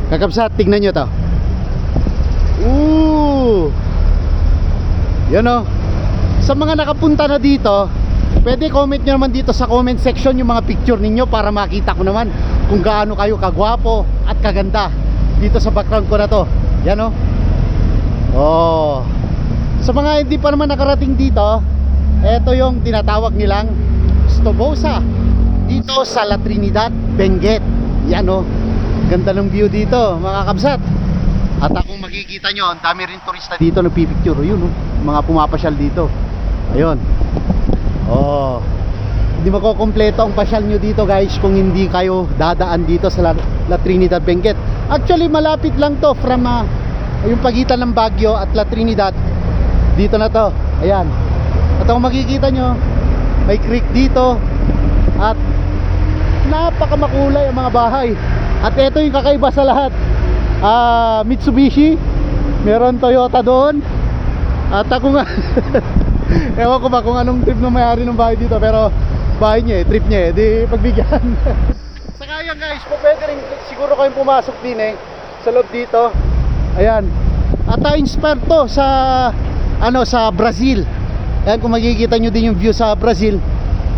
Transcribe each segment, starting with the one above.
Kakabsat, tignan nyo to. Yan o. Sa mga nakapunta na dito, pwede comment nyo naman dito sa comment section yung mga picture ninyo para makita ko naman kung gaano kayo kagwapo at kaganda dito sa background ko na to. Yan o. Oh. Sa mga hindi pa naman nakarating dito, eto yung tinatawag nilang Stobosa dito sa La Trinidad, Benguet. Yan o. Ganda ng view dito mga kabsat. At kung makikita nyo, ang dami rin turista dito nagpipicture. Yun o, mga pumapasyal dito. Ayun. Oh. Hindi makukumpleto ang pasyal nyo dito guys kung hindi kayo dadaan dito sa La Trinidad, Benguet. Actually malapit lang to from yung pagitan ng Baguio at La Trinidad. Dito na to. Ayan. At kung makikita nyo, may creek dito. At napakamakulay ang mga bahay. At ito yung kakaiba sa lahat. Mitsubishi, meron Toyota doon. At ako nga ewan ko ba kung anong trip ng may-ari ng bahay dito, pero bahay niya trip niya di pagbigyan. Saka yan guys, pwede rin siguro kayong pumasok din sa loob dito. Ayan. At inspired to sa sa Brazil. Ayan, kung makikita nyo din yung view sa Brazil,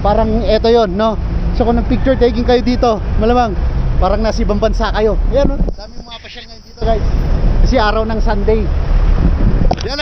parang eto yon, no? So kung nag-picture taking kayo dito, malamang parang nasa ibang bansa kayo. Ayan, no? Daming mga pasyal ngayon dito guys, kasi araw ng Sunday. Yan